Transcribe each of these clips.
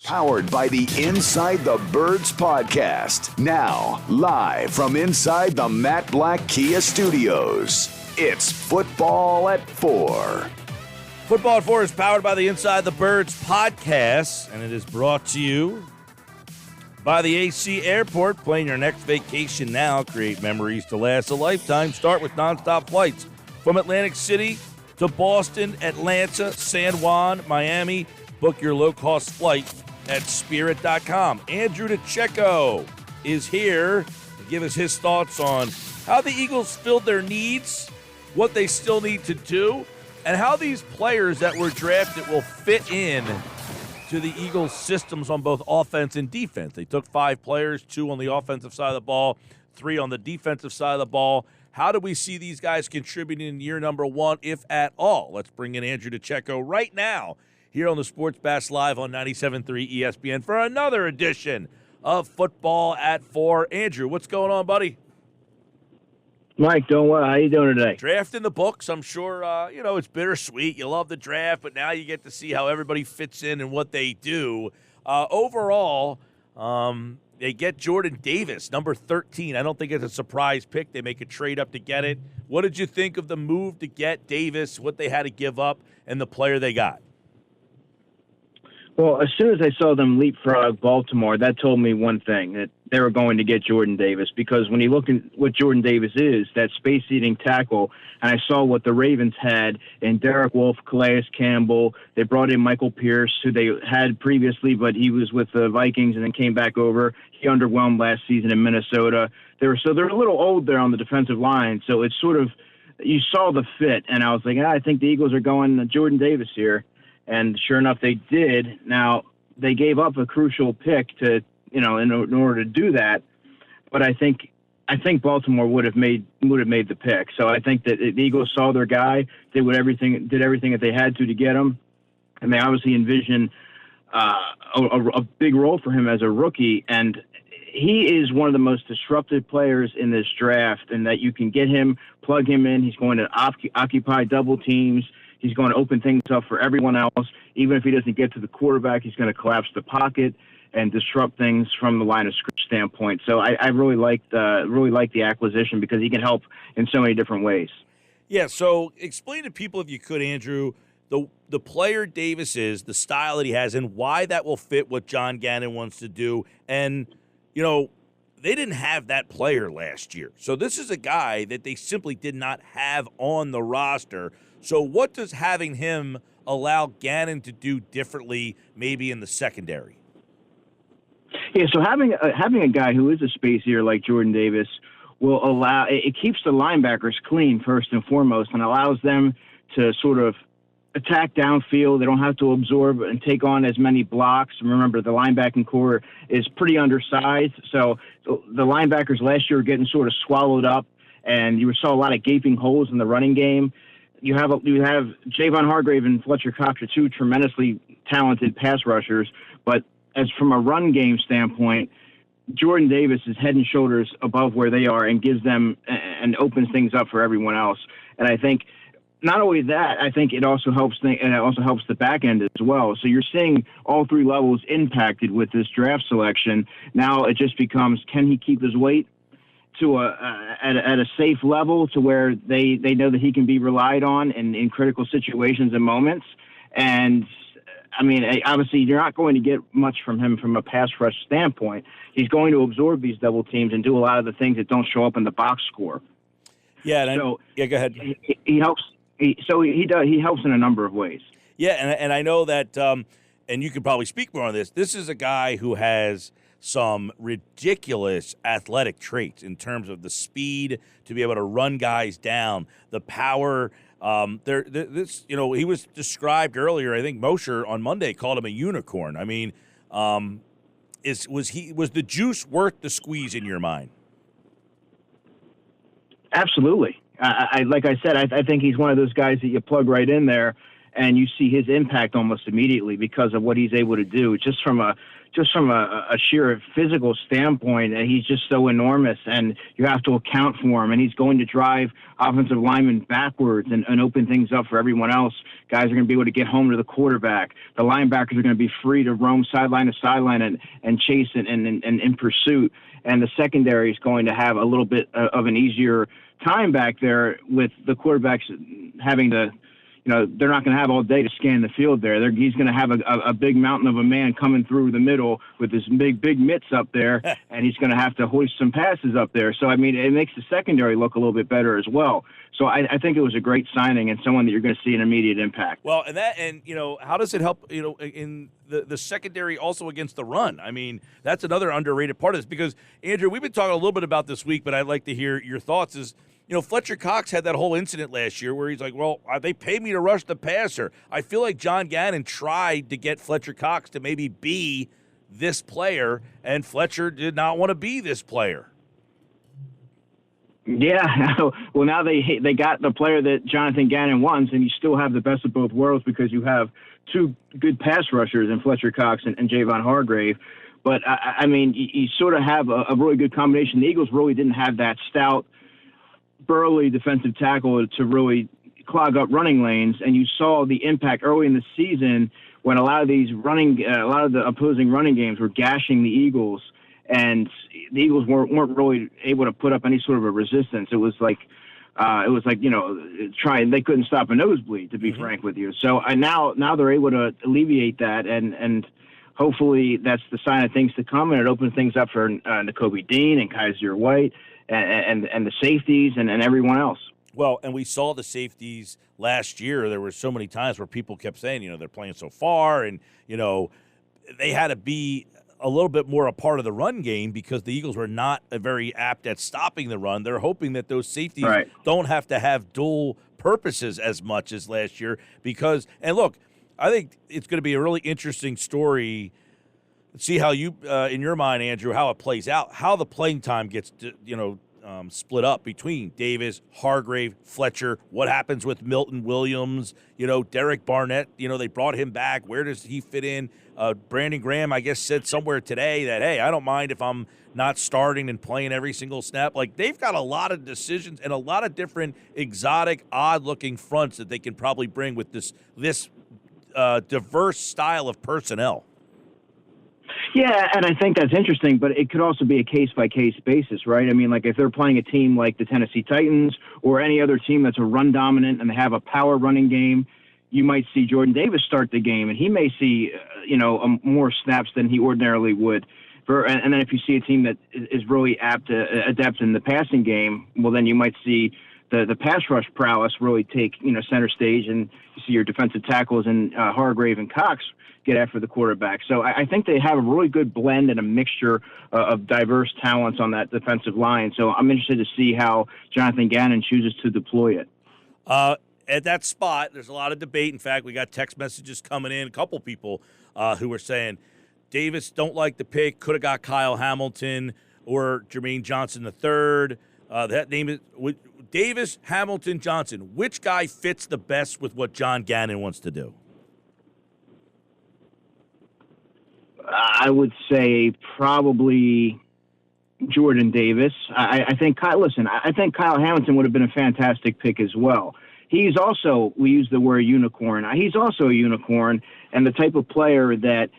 Powered by the Inside the Birds podcast. Now, live from inside the Matt Black Kia Studios, it's Football at 4. Football at 4 is powered by the Inside the Birds podcast, and it is brought to you by the AC Airport. Plan your next vacation now. Create memories to last a lifetime. Start with nonstop flights from Atlantic City to Boston, Atlanta, San Juan, Miami. Book your low-cost flight at Spirit.com. Andrew DiCecco is here to give us his thoughts on how the Eagles filled their needs, what they still need to do, and how these players that were drafted will fit in to the Eagles' systems on both offense and defense. They took 5 players, 2 on the offensive side of the ball, 3 on the defensive side of the ball. How do we see these guys contributing in year number 1, if at all? Let's bring in Andrew DiCecco right now here on the Sports Bash Live on 97.3 ESPN for another edition of Football at 4. Andrew, what's going on, buddy? Mike, doing well. How you doing today? Draft in the books. I'm sure, it's bittersweet. You love the draft, but now you get to see how everybody fits in and what they do. Overall, they get Jordan Davis, number 13. I don't think it's a surprise pick. They make a trade up to get it. What did you think of the move to get Davis, what they had to give up, and the player they got? Well, as soon as I saw them leapfrog Baltimore, that told me one thing, that they were going to get Jordan Davis, because when you look at what Jordan Davis is, that space-eating tackle, and I saw what the Ravens had in Derek Wolfe, Calais Campbell. They brought in Michael Pierce, who they had previously, but he was with the Vikings and then came back over. He underwhelmed last season in Minnesota. They're a little old there on the defensive line, so it's sort of, you saw the fit, and I was like, I think the Eagles are going to Jordan Davis here. And sure enough, they did. Now, they gave up a crucial pick to, in order to do that. But I think Baltimore would have made the pick. So I think that the Eagles saw their guy, did everything that they had to get him, and they obviously envision a big role for him as a rookie. And he is one of the most disruptive players in this draft, and that you can get him, plug him in. He's going to occupy double teams. He's going to open things up for everyone else. Even if he doesn't get to the quarterback, he's going to collapse the pocket and disrupt things from the line of scrimmage standpoint. So I really like the acquisition, because he can help in so many different ways. Yeah, so explain to people, if you could, Andrew, the player Davis is, the style that he has, and why that will fit what John Gannon wants to do. And, they didn't have that player last year. So this is a guy that they simply did not have on the roster. So what does having him allow Gannon to do differently, maybe in the secondary? Yeah, so having a guy who is a space eater like Jordan Davis will allow, it keeps the linebackers clean first and foremost, and allows them to sort of attack downfield. They don't have to absorb and take on as many blocks. Remember, the linebacking core is pretty undersized, so the linebackers last year were getting sort of swallowed up, and you saw a lot of gaping holes in the running game. You have Javon Hargrave and Fletcher Cox are 2 tremendously talented pass rushers, but as from a run game standpoint, Jordan Davis is head and shoulders above where they are and gives them and opens things up for everyone else. And I think not only that, I think it also helps the back end as well. So you're seeing all 3 levels impacted with this draft selection. Now it just becomes, can he keep his weight to at a safe level, to where they know that he can be relied on in critical situations and moments. And I mean, obviously you're not going to get much from him from a pass rush standpoint. He's going to absorb these double teams and do a lot of the things that don't show up in the box score. Yeah. Go ahead. He helps. He helps in a number of ways. Yeah. And I know that, and you could probably speak more on this. This is a guy who has some ridiculous athletic traits in terms of the speed to be able to run guys down, the power. He was described earlier. I think Mosher on Monday called him a unicorn. I mean, was the juice worth the squeeze in your mind? Absolutely. Like I said, I think he's one of those guys that you plug right in there, and you see his impact almost immediately because of what he's able to do. Just from a sheer physical standpoint, he's just so enormous, and you have to account for him. And he's going to drive offensive linemen backwards and open things up for everyone else. Guys are going to be able to get home to the quarterback. The linebackers are going to be free to roam sideline to sideline and chase and in pursuit. And the secondary is going to have a little bit of an easier time back there with the quarterbacks having to, they're not going to have all day to scan the field there. He's going to have a big mountain of a man coming through the middle with his big mitts up there, and he's going to have to hoist some passes up there. So, I mean, it makes the secondary look a little bit better as well. So I think it was a great signing and someone that you're going to see an immediate impact. Well, and how does it help, in the secondary also against the run? I mean, that's another underrated part of this because, Andrew, we've been talking a little bit about this week, but I'd like to hear your thoughts is, Fletcher Cox had that whole incident last year where he's like, well, they pay me to rush the passer. I feel like John Gannon tried to get Fletcher Cox to maybe be this player, and Fletcher did not want to be this player. Yeah, well, now they got the player that Jonathan Gannon wants, and you still have the best of both worlds because you have two good pass rushers in Fletcher Cox and Javon Hargrave. But, I mean, you sort of have a really good combination. The Eagles really didn't have that stout, burly defensive tackle to really clog up running lanes, and you saw the impact early in the season when a lot of the opposing running games were gashing the Eagles, and the Eagles weren't really able to put up any sort of a resistance. It was like they couldn't stop a nosebleed, to be frank with you. So now they're able to alleviate that, and hopefully that's the sign of things to come, and it opens things up for Nakobe Dean and Kaiser White and the safeties and everyone else. Well, and we saw the safeties last year. There were so many times where people kept saying, they're playing so far, and, they had to be a little bit more a part of the run game because the Eagles were not very apt at stopping the run. They're hoping that those safeties don't have to have dual purposes as much as last year because, and look, I think it's going to be a really interesting story. See how you, in your mind, Andrew, how it plays out, how the playing time gets, split up between Davis, Hargrave, Fletcher. What happens with Milton Williams? Derek Barnett. They brought him back. Where does he fit in? Brandon Graham, I guess, said somewhere today that, hey, I don't mind if I'm not starting and playing every single snap. Like, they've got a lot of decisions and a lot of different exotic, odd-looking fronts that they can probably bring with this diverse style of personnel. Yeah, and I think that's interesting, but it could also be a case-by-case basis, right? I mean, like if they're playing a team like the Tennessee Titans or any other team that's a run-dominant and they have a power running game, you might see Jordan Davis start the game, and he may see, more snaps than he ordinarily would. And then if you see a team that is really adept in the passing game, well, then you might see the pass rush prowess really take, center stage, and you see your defensive tackles and Hargrave and Cox get after the quarterback. So I think they have a really good blend and a mixture of diverse talents on that defensive line. So I'm interested to see how Jonathan Gannon chooses to deploy it. At that spot, there's a lot of debate. In fact, we got text messages coming in, a couple people who were saying, Davis, don't like the pick, could have got Kyle Hamilton or Jermaine Johnson III. That name is Davis, Hamilton, Johnson. Which guy fits the best with what John Gannon wants to do? I would say probably Jordan Davis. I think Kyle Hamilton would have been a fantastic pick as well. He's also, we use the word unicorn. He's also a unicorn and the type of player that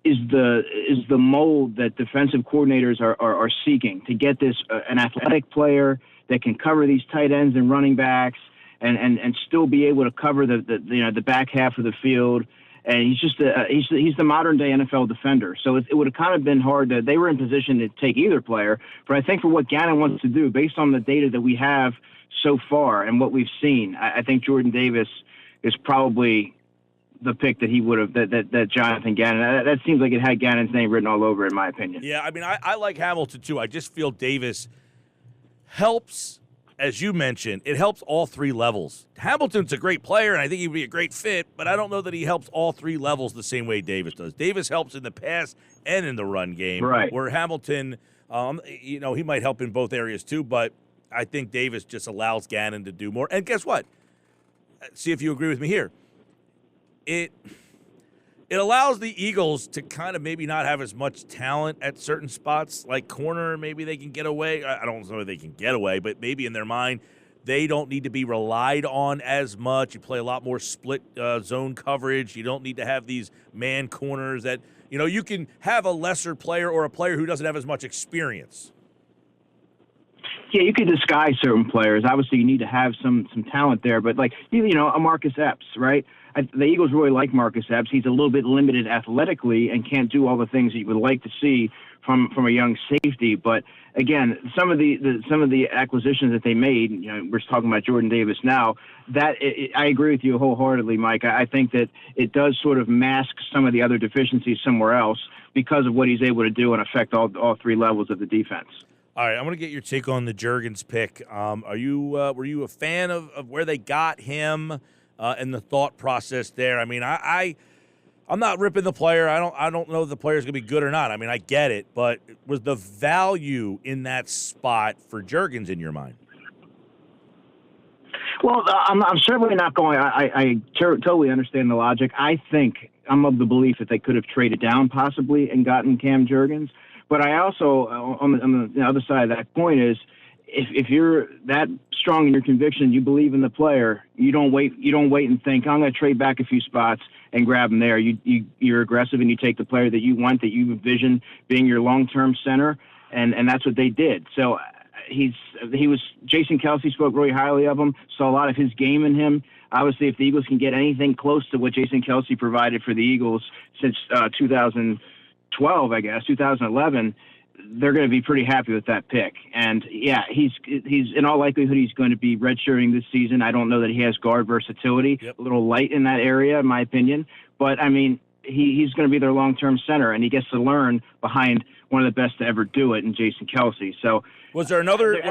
is the mold that defensive coordinators are seeking to get this an athletic player that can cover these tight ends and running backs and still be able to cover the back half of the field. And he's just he's the modern day NFL defender. So it would have kind of been hard they were in position to take either player. But I think for what Gannon wants to do, based on the data that we have so far and what we've seen, I think Jordan Davis is probably the pick that he would have, that Jonathan Gannon. That seems like it had Gannon's name written all over it, in my opinion. Yeah, I mean, I like Hamilton too. I just feel Davis helps. As you mentioned, it helps all three levels. Hamilton's a great player, and I think he'd be a great fit, but I don't know that he helps all three levels the same way Davis does. Davis helps in the pass and in the run game, right? Where Hamilton, he might help in both areas too, but I think Davis just allows Gannon to do more. And guess what? See if you agree with me here. it allows the Eagles to kind of maybe not have as much talent at certain spots, like corner. Maybe they can get away. I don't know if they can get away, but maybe in their mind, they don't need to be relied on as much. You play a lot more split zone coverage. You don't need to have these man corners that, you can have a lesser player or a player who doesn't have as much experience. Yeah, you could disguise certain players. Obviously, you need to have some talent there. But, a Marcus Epps, right? The Eagles really like Marcus Epps. He's a little bit limited athletically and can't do all the things that you would like to see from a young safety. But, again, some of the acquisitions that they made, we're talking about Jordan Davis now, I agree with you wholeheartedly, Mike. I think that it does sort of mask some of the other deficiencies somewhere else because of what he's able to do and affect all three levels of the defense. All right, I'm going to get your take on the Juergens pick. Were you a fan of where they got him and the thought process there? I mean, I'm not ripping the player. I don't know if the player's going to be good or not. I mean, I get it, but was the value in that spot for Juergens in your mind? Well, I'm certainly not going. I totally understand the logic. I think I'm of the belief that they could have traded down possibly and gotten Cam Juergens. But I also, on the other side of that coin, is if you're that strong in your conviction, you believe in the player, you don't wait and think, I'm going to trade back a few spots and grab him there. You're aggressive and you take the player that you want, that you envision being your long-term center, and that's what they did. So Jason Kelce spoke really highly of him, saw a lot of his game in him. Obviously, if the Eagles can get anything close to what Jason Kelce provided for the Eagles since 2011, they're going to be pretty happy with that pick. And yeah, he's in all likelihood he's going to be redshirting this season. I don't know that he has guard versatility. Yep. A little light in that area, in my opinion. But I mean, he's going to be their long-term center, and he gets to learn behind one of the best to ever do it in Jason Kelce. So was there another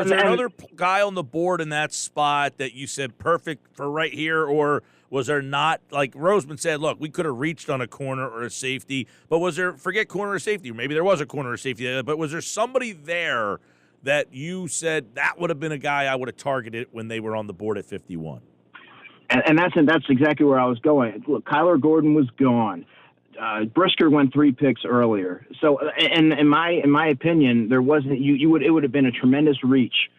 guy on the board in that spot that you said perfect for right here, or was there not? Like Roseman said, look, we could have reached on a corner or a safety, but was there, forget corner or safety, or maybe there was a corner or safety, but was there somebody there that you said that would have been a guy I would have targeted when they were on the board at 51? And that's exactly where I was going. Look, Kyler Gordon was gone. Brisker went 3 picks earlier. So, and in my opinion, there wasn't. It would have been a tremendous reach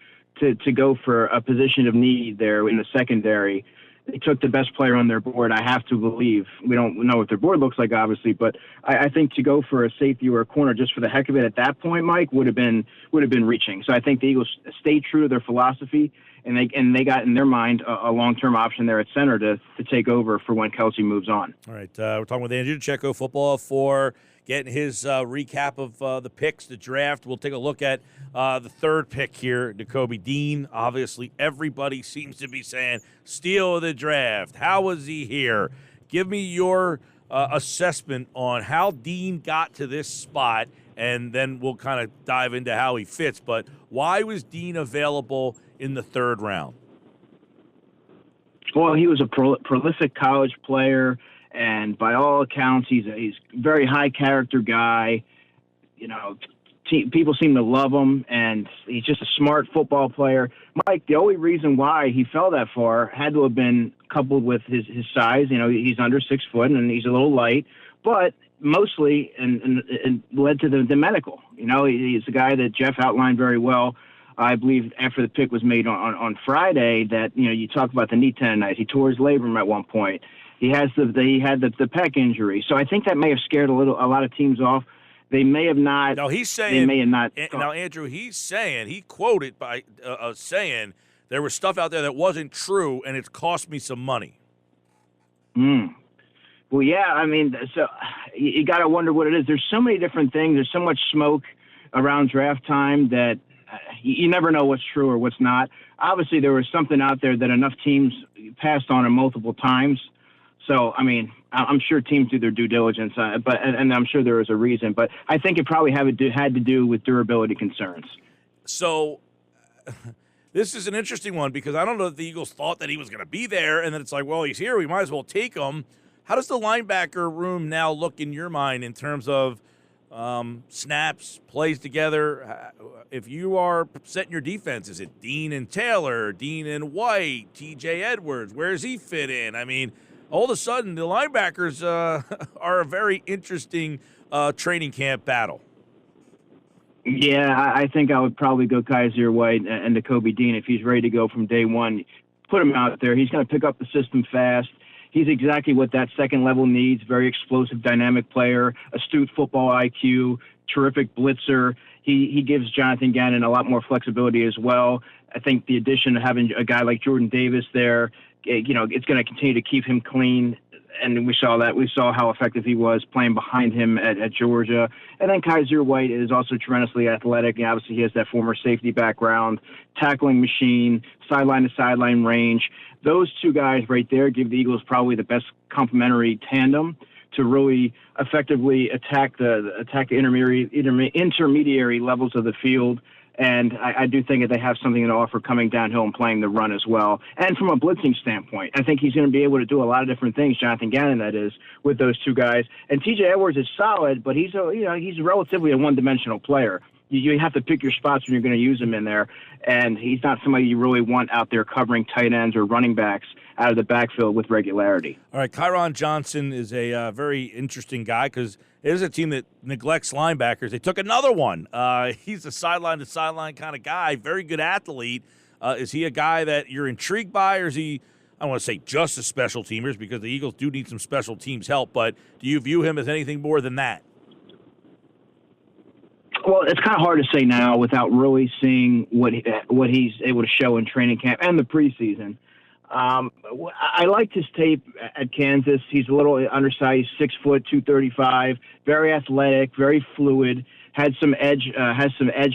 to go for a position of need there in the secondary. They took the best player on their board. I have to believe. We don't know what their board looks like, obviously, but I think to go for a safety or a corner just for the heck of it at that point, Mike, would have been reaching. So I think the Eagles stayed true to their philosophy, and they got in their mind a long-term option there at center to take over for when Kelce moves on. All right, we're talking with Andrew DiCecco, Football for getting his recap of the picks, the draft. We'll take a look at the third pick here, Nakobe Dean. Obviously, everybody seems to be saying, steal of the draft. How was he here? Give me your assessment on how Dean got to this spot, and then we'll kind of dive into how he fits. But why was Dean available in the third round? Well, he was a prolific college player, and by all accounts, he's a very high character guy. People seem to love him, and he's just a smart football player. Mike, the only reason why he fell that far had to have been coupled with his size. He's under 6 foot, and he's a little light, but mostly and led to the medical. He's a guy that Jeff outlined very well. I believe after the pick was made on Friday that, you talk about the knee tendonitis. He tore his labrum at one point. He had the pec injury. So I think that may have scared a lot of teams off. They may have not. No, he's saying. They may have not. Now, Andrew, he's saying, he quoted by saying there was stuff out there that wasn't true, and it's cost me some money. Well, yeah, I mean, so you got to wonder what it is. There's so many different things. There's so much smoke around draft time that you never know what's true or what's not. Obviously, there was something out there that enough teams passed on it multiple times. So, I mean, I'm sure teams do their due diligence, and I'm sure there was a reason. But I think it probably had to do with durability concerns. So this is an interesting one because I don't know if the Eagles thought that he was going to be there, and then it's like, well, he's here, we might as well take him. How does the linebacker room now look in your mind in terms of snaps, plays together? If you are setting your defense, is it Dean and Taylor, Dean and White, T.J. Edwards? Where does he fit in? I mean, all of a sudden the linebackers are a very interesting training camp battle. Yeah, I think I would probably go Kaiser White and Kobe Dean if he's ready to go from day one. Put him out there. He's going to pick up the system fast. He's exactly what that second level needs. Very explosive, dynamic player, astute football IQ, terrific blitzer. He gives Jonathan Gannon a lot more flexibility as well. I think the addition of having a guy like Jordan Davis there, it's going to continue to keep him clean. And we saw that. We saw how effective he was playing behind him at Georgia. And then Kaiser White is also tremendously athletic. And obviously, he has that former safety background, tackling machine, sideline-to-sideline range. Those two guys right there give the Eagles probably the best complementary tandem to really effectively attack the intermediary levels of the field. And I do think that they have something to offer coming downhill and playing the run as well. And from a blitzing standpoint, I think he's going to be able to do a lot of different things, Jonathan Gannon, that is, with those two guys. And T.J. Edwards is solid, but he's relatively a one-dimensional player. You have to pick your spots when you're going to use him in there, and he's not somebody you really want out there covering tight ends or running backs out of the backfield with regularity. All right, Kyron Johnson is a very interesting guy because it is a team that neglects linebackers. They took another one. He's a sideline-to-sideline kind of guy, very good athlete. Is he a guy that you're intrigued by, or is he, I don't want to say just a special teamers because the Eagles do need some special teams help, but do you view him as anything more than that? Well, it's kind of hard to say now without really seeing what he's able to show in training camp and the preseason. I liked his tape at Kansas. He's a little undersized, 6 foot, 235, very athletic, very fluid. Has some edge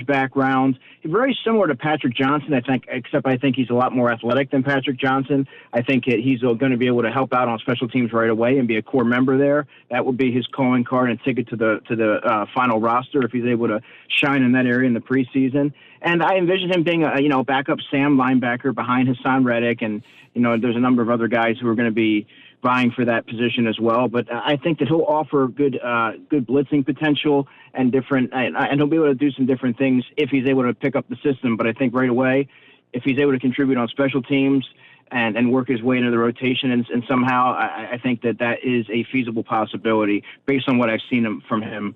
background. Very similar to Patrick Johnson, I think, except I think he's a lot more athletic than Patrick Johnson. I think he's going to be able to help out on special teams right away and be a core member there. That would be his calling card and ticket to the final roster if he's able to shine in that area in the preseason. And I envision him being a backup Sam linebacker behind Hassan Reddick, and there's a number of other guys who are going to be vying for that position as well. But I think that he'll offer good blitzing potential and he'll be able to do some different things if he's able to pick up the system. But I think right away, if he's able to contribute on special teams and work his way into the rotation and somehow, I think that is a feasible possibility based on what I've seen from him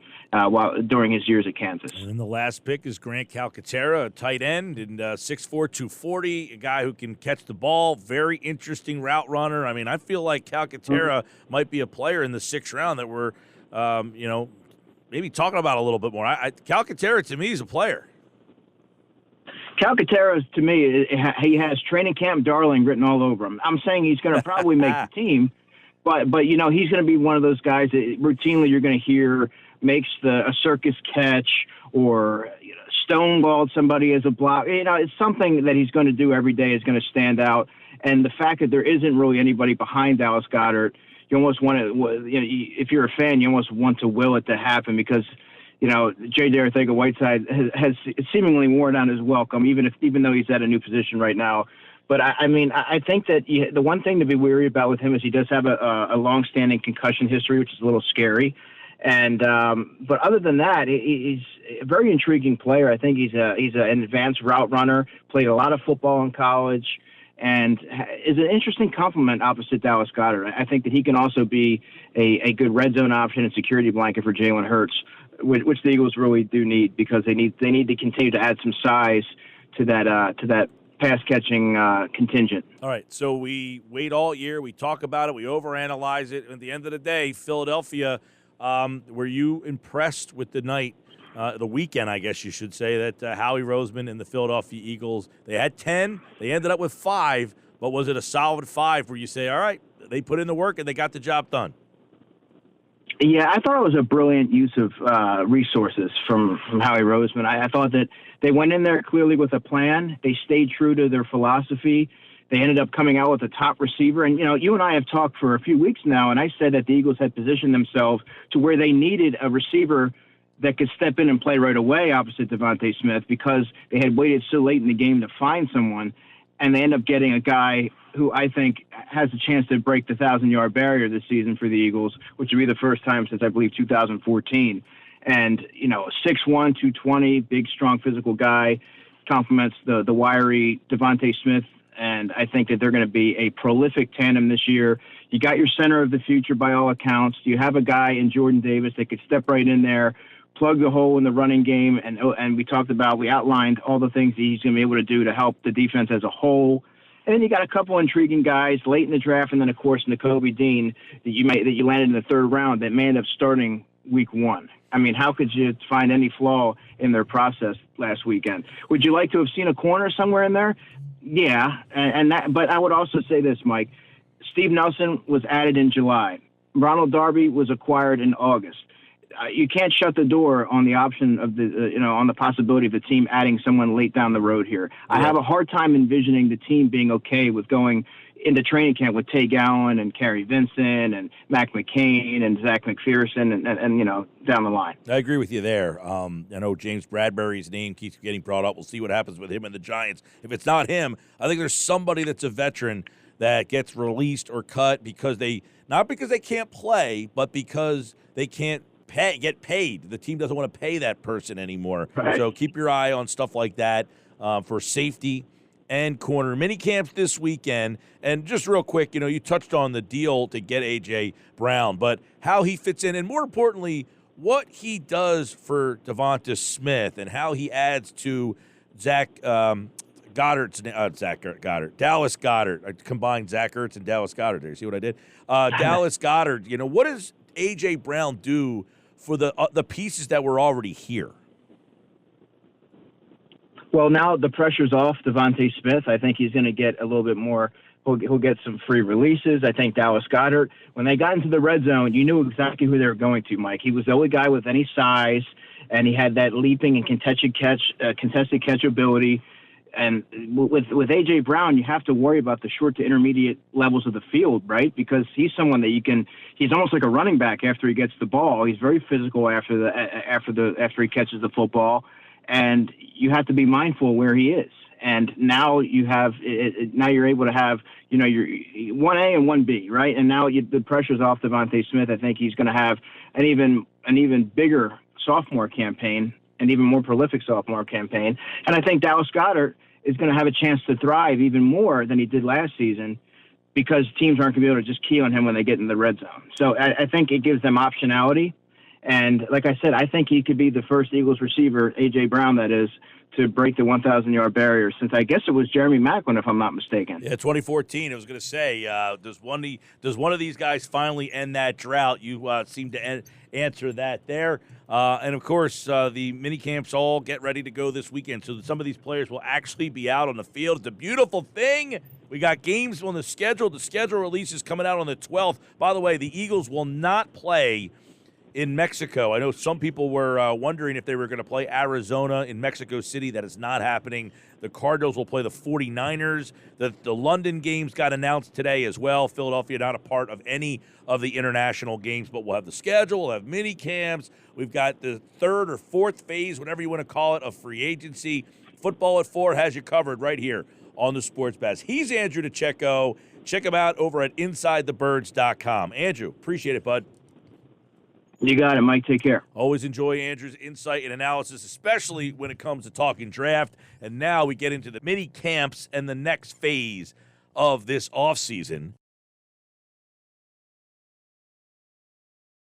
during his years at Kansas. And then the last pick is Grant Calcutta, a tight end, and 6'4", 240, a guy who can catch the ball, very interesting route runner. I mean, I feel like Calcutta might be a player in the 6th round that we're, maybe talking about a little bit more. Calcutta, to me, is a player. Calcutta, to me, he has training camp darling written all over him. I'm saying he's going to probably make the team, but he's going to be one of those guys that routinely you're going to hear makes a circus catch or stoneballed somebody as a block. It's something that he's going to do every day is going to stand out. And the fact that there isn't really anybody behind Dallas Goedert, you almost want to, if you're a fan, you almost want to will it to happen because J.J. Arcega-Whiteside has seemingly worn down his welcome, even though he's at a new position right now. But I think that the one thing to be wary about with him is he does have a long-standing concussion history, which is a little scary. And but other than that, he's a very intriguing player. I think he's an advanced route runner. Played a lot of football in college, and is an interesting complement opposite Dallas Goedert. I think that he can also be a good red zone option and security blanket for Jalen Hurts, which the Eagles really do need because they need to continue to add some size to that pass catching contingent. All right, so we wait all year, we talk about it, we overanalyze it. At the end of the day, Philadelphia. Were you impressed with the weekend, I guess you should say, that Howie Roseman and the Philadelphia Eagles, they had 10, they ended up with 5, but was it a solid 5 where you say, all right, they put in the work and they got the job done? Yeah, I thought it was a brilliant use of resources from Howie Roseman. I thought that they went in there clearly with a plan. They stayed true to their philosophy. They ended up coming out with a top receiver. And, you and I have talked for a few weeks now, and I said that the Eagles had positioned themselves to where they needed a receiver that could step in and play right away opposite Devontae Smith because they had waited so late in the game to find someone. And they end up getting a guy who I think has a chance to break the 1,000-yard barrier this season for the Eagles, which would be the first time since, I believe, 2014. And, 6'1", 220, big, strong, physical guy, complements the wiry Devontae Smith and I think that they're going to be a prolific tandem this year. You got your center of the future by all accounts. You have a guy in Jordan Davis that could step right in there, plug the hole in the running game, and we outlined all the things that he's going to be able to do to help the defense as a whole. And then you got a couple intriguing guys late in the draft, and then of course Nakobe Dean that you landed in the third round that may end up starting week 1. I mean, how could you find any flaw in their process last weekend? Would you like to have seen a corner somewhere in there? Yeah, but I would also say this, Mike. Steve Nelson was added in July. Ronald Darby was acquired in August. You can't shut the door on the option of on the possibility of the team adding someone late down the road here. Yeah. I have a hard time envisioning the team being okay with going into training camp with Tay Gowan and Kerry Vincent and Mac McCain and Zach McPherson and down the line. I agree with you there. I know James Bradbury's name keeps getting brought up. We'll see what happens with him and the Giants. If it's not him, I think there's somebody that's a veteran that gets released or cut not because they can't play, but because they can't get paid. The team doesn't want to pay that person anymore. Right. So keep your eye on stuff like that for safety and corner. Mini camps this weekend. And just real quick, you touched on the deal to get A.J. Brown, but how he fits in, and more importantly, what he does for Devonta Smith and how he adds to Dallas Goedert. I combined Zach Ertz and Dallas Goedert there. See what I did? Dallas Goedert, what does A.J. Brown do for the pieces that were already here? Well, now the pressure's off Devonta Smith. I think he's going to get a little bit more. He'll get some free releases. I think Dallas Goedert, when they got into the red zone, you knew exactly who they were going to, Mike. He was the only guy with any size, and he had that leaping and contested catch ability. And with A.J. Brown, you have to worry about the short to intermediate levels of the field, right? Because he's someone that he's almost like a running back after he gets the ball. He's very physical after he catches the football. And you have to be mindful where he is. And now you're able to have, your 1A and 1B, right? And now the pressure's off Devonta Smith. I think he's going to have an even bigger sophomore campaign, an even more prolific sophomore campaign. And I think Dallas Goedert is going to have a chance to thrive even more than he did last season because teams aren't going to be able to just key on him when they get in the red zone. So I think it gives them optionality. And like I said, I think he could be the first Eagles receiver, A.J. Brown, that is, to break the 1,000-yard barrier since I guess it was Jeremy Maclin, if I'm not mistaken. Yeah, 2014. I was going to say, does one of these guys finally end that drought? You seem to answer that there. And, of course, the mini camps all get ready to go this weekend, so some of these players will actually be out on the field. It's a beautiful thing. We got games on the schedule. The schedule release is coming out on the 12th. By the way, the Eagles will not play in Mexico. I know some people were wondering if they were going to play Arizona in Mexico City. That is not happening. The Cardinals will play the 49ers. The London games got announced today as well. Philadelphia not a part of any of the international games, but we'll have the schedule. We'll have mini camps. We've got the third or fourth phase, whatever you want to call it, of free agency. Football at 4 has you covered right here on the Sports Bash. He's Andrew DiCecco. Check him out over at InsideTheBirds.com. Andrew, appreciate it, bud. You got it, Mike. Take care. Always enjoy Andrew's insight and analysis, especially when it comes to talking draft. And now we get into the mini camps and the next phase of this offseason.